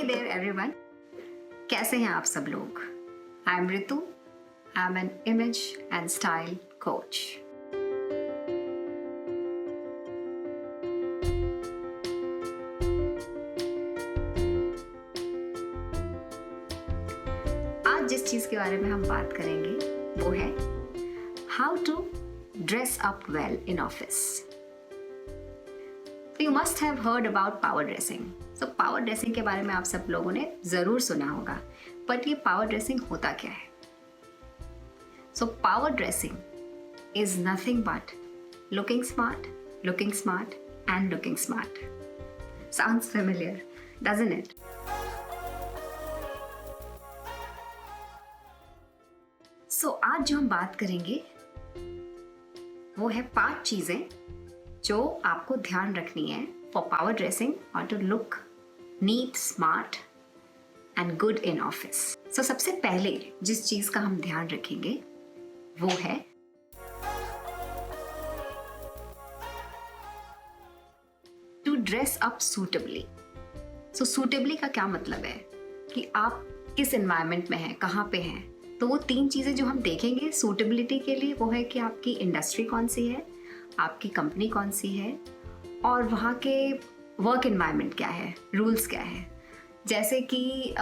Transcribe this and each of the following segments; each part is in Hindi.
Hey there everyone, कैसे हैं आप सब लोग? I am Ritu, I am an image and style coach. आज जिस चीज के बारे में हम बात करेंगे वो है how to dress up well in office. You must have heard about power dressing. So power dressing के बारे में आप सब लोगों ने ज़रूर सुना होगा, बट ये power dressing होता क्या है? So power dressing is nothing but looking smart and looking smart. Sounds familiar, doesn't it? So आज जो हम बात करेंगे वो है 5 चीज़ें जो आपको ध्यान रखनी है फॉर पावर ड्रेसिंग और to look neat, smart and good in office. So सबसे पहले जिस चीज का हम ध्यान रखेंगे वो है to dress up suitably. So suitably का क्या मतलब है कि आप किस एनवायरनमेंट में हैं, कहाँ पे हैं। तो वो 3 चीजें जो हम देखेंगे सूटेबिलिटी के लिए वो है कि आपकी इंडस्ट्री कौन सी है, आपकी कंपनी कौन सी है और वहाँ के वर्क एनवायरनमेंट क्या है, रूल्स क्या है। जैसे कि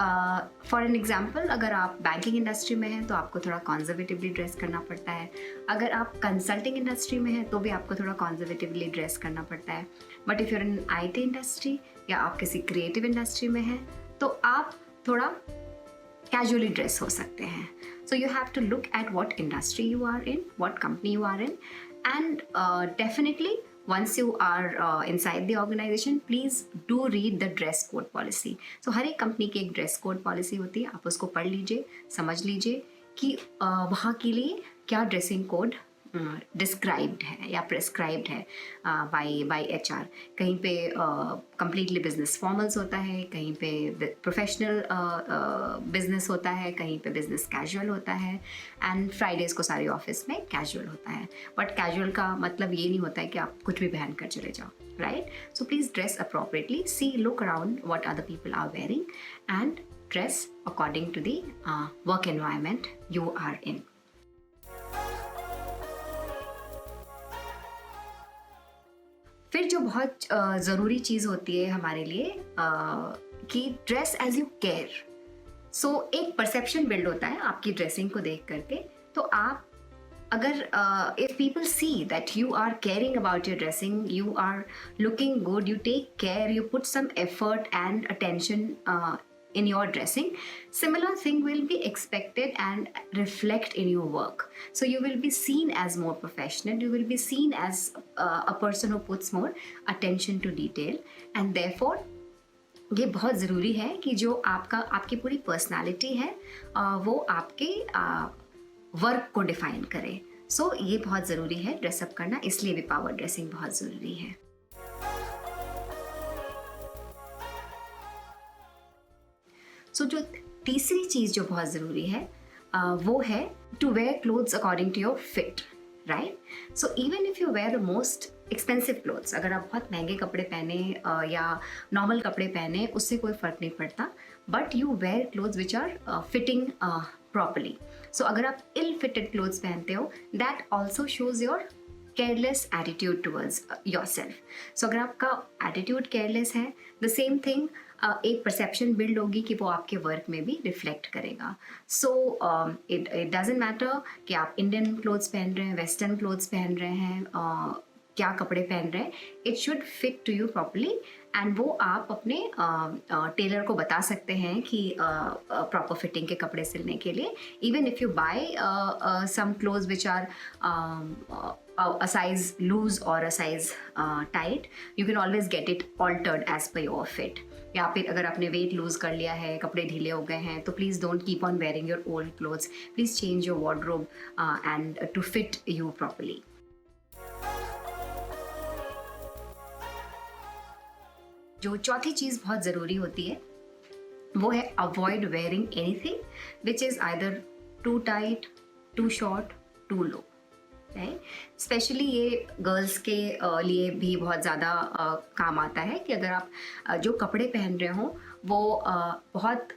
फॉर एन एग्जांपल अगर आप बैंकिंग इंडस्ट्री में हैं तो आपको थोड़ा कॉन्जर्वेटिवली ड्रेस करना पड़ता है। अगर आप कंसल्टिंग इंडस्ट्री में हैं तो भी आपको थोड़ा कॉन्जर्वेटिवली ड्रेस करना पड़ता है। But if you're in IT industry या आप किसी क्रिएटिव इंडस्ट्री में हैं तो आप थोड़ा कैजुअली ड्रेस हो सकते हैं। So you have to look at what industry you are in, what company you are in, and definitely once you are inside the organization please do read the dress code policy. So हर एक कंपनी की एक ड्रेस कोड पॉलिसी होती है, आप उसको पढ़ लीजिए, समझ लीजिए कि वहाँ के लिए क्या ड्रेसिंग कोड डिस्क्राइब्ड है या प्रेस्क्राइब्ड है बाय एचआर। कहीं पे कंप्लीटली बिजनेस फॉर्मल्स होता है, कहीं पे प्रोफेशनल बिजनेस होता है, कहीं पे बिजनेस कैजुअल होता है एंड फ्राइडेज़ को सारे ऑफिस में कैजुअल होता है। बट कैजुअल का मतलब ये नहीं होता है कि आप कुछ भी पहन कर चले जाओ, right? So please dress appropriately, see look around what other people are wearing and dress according to the work environment you are in. फिर जो बहुत ज़रूरी चीज़ होती है हमारे लिए कि ड्रेस एज यू केयर। सो एक परसेप्शन बिल्ड होता है आपकी ड्रेसिंग को देख करके। तो आप अगर if people see that you are caring about your dressing, you are looking good, you take care, you put some effort and attention in your dressing, similar thing will be expected and reflect in your work. So you will be seen as more professional, you will be seen as a person who puts more attention to detail, and therefore ये बहुत ज़रूरी है कि जो आपकी पूरी पर्सनालिटी है वो आपके वर्क को डिफाइन करे। सो ये बहुत ज़रूरी है ड्रेसअप करना, इसलिए भी पावर ड्रेसिंग बहुत ज़रूरी है। सो जो तीसरी चीज़ जो बहुत ज़रूरी है वो है to wear clothes according to your fit, right? So even if you wear the most expensive clothes, अगर आप बहुत महंगे कपड़े पहने या नॉर्मल कपड़े पहने उससे कोई फ़र्क नहीं पड़ता, but you wear clothes which are fitting properly. So अगर आप इल फिटेड क्लोथ्स पहनते हो that also shows your careless attitude towards your self. So अगर आपका एटीट्यूड केयरलेस है, द सेम थिंग एक परसेप्शन बिल्ड होगी कि वो आपके वर्क में भी रिफ्लेक्ट करेगा। सो इट डजेंट मैटर कि आप इंडियन क्लोथ्स पहन रहे हैं, वेस्टर्न क्लोथ्स पहन रहे हैं, क्या कपड़े पहन रहे हैं, it should fit to you properly and वो आप अपने टेलर को बता सकते हैं कि प्रॉपर फिटिंग के कपड़े सिलने के लिए। Even if you buy some clothes which are a size loose or a size tight, you can always get it altered as per your fit. या फिर अगर आपने वेट लूज कर लिया है, कपड़े ढीले हो गए हैं, तो please don't keep on wearing your old clothes, please change your wardrobe and to fit you properly. जो चौथी चीज़ बहुत ज़रूरी होती है वो है avoid wearing anything which is either too tight, too short, too low. Right. Specially ये गर्ल्स के लिए भी बहुत ज़्यादा काम आता है कि अगर आप जो कपड़े पहन रहे हो वो बहुत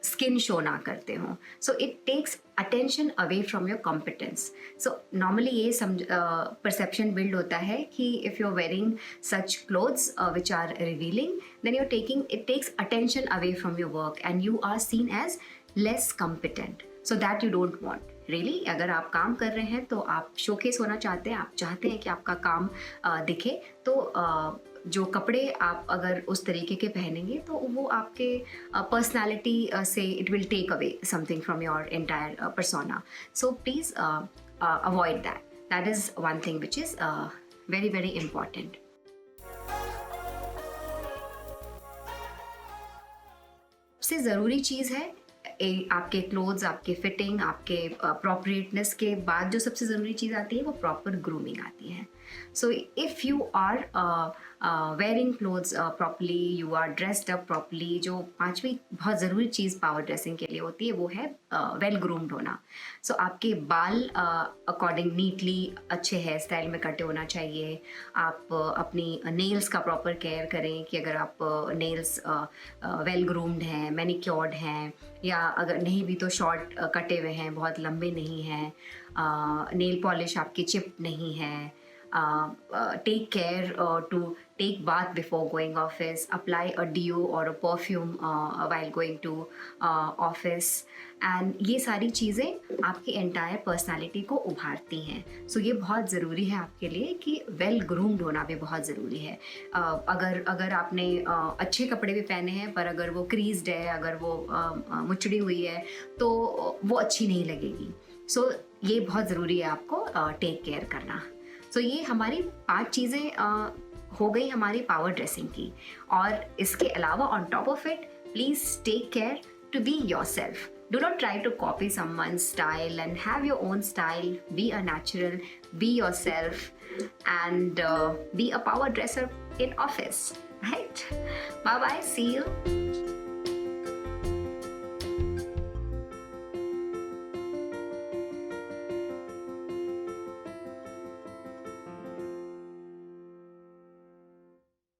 स्किन शो ना करते हो, so it takes attention away from your competence. So normally ये परसेप्शन बिल्ड होता है कि if you are wearing such clothes which are revealing, then you are taking, it takes attention away from your work and you are seen as less competent, so that you don't want. Really अगर आप काम कर रहे हैं तो आप शोकेस होना चाहते हैं, आप चाहते हैं कि आपका काम दिखे, तो जो कपड़े आप अगर उस तरीके के पहनेंगे तो वो आपके पर्सनालिटी से it will take away something from your entire persona. So please avoid that. That is one thing which is very very important. सबसे ज़रूरी चीज़ है आपके क्लोथ्स, आपके फिटिंग, आपके अप्रोप्रिएटनेस के बाद जो सबसे ज़रूरी चीज़ आती है वो प्रॉपर ग्रूमिंग आती है। So if you are wearing clothes properly, you are dressed up properly, जो पांचवी बहुत ज़रूरी चीज़ पावर ड्रेसिंग के लिए होती है वो है वेल ग्रूम्ड होना। सो आपके बाल अकॉर्डिंग नीटली अच्छे हेयर स्टाइल में कटे होना चाहिए। आप अपनी नेल्स का प्रॉपर केयर करें कि अगर आप नेल्स वेल ग्रूम्ड हैं, मैनिक्योर्ड हैं, या अगर नहीं भी तो शॉर्ट कटे हुए हैं, बहुत लंबे नहीं हैं, नेल पॉलिश आपकी चिप नहीं है, take care to take bath before going office, apply a deo or a perfume while going to office, and ये सारी चीज़ें आपकी एंटायर पर्सनालिटी को उभारती हैं। सो ये बहुत ज़रूरी है आपके लिए कि वेल ग्रूम्ड होना भी बहुत ज़रूरी है। अगर आपने अच्छे कपड़े भी पहने हैं पर अगर वो क्रीज्ड है, अगर वो मुचड़ी हुई है, तो वो अच्छी नहीं लगेगी। सो ये बहुत ज़रूरी है आपको टेक केयर करना। तो ये हमारी 5 चीज़ें हो गई हमारी पावर ड्रेसिंग की। और इसके अलावा on top of it, please take care to be yourself. Do not try to copy someone's style and have your own style. Be a natural, be yourself, and be a power dresser in office. Right? Bye bye. See you.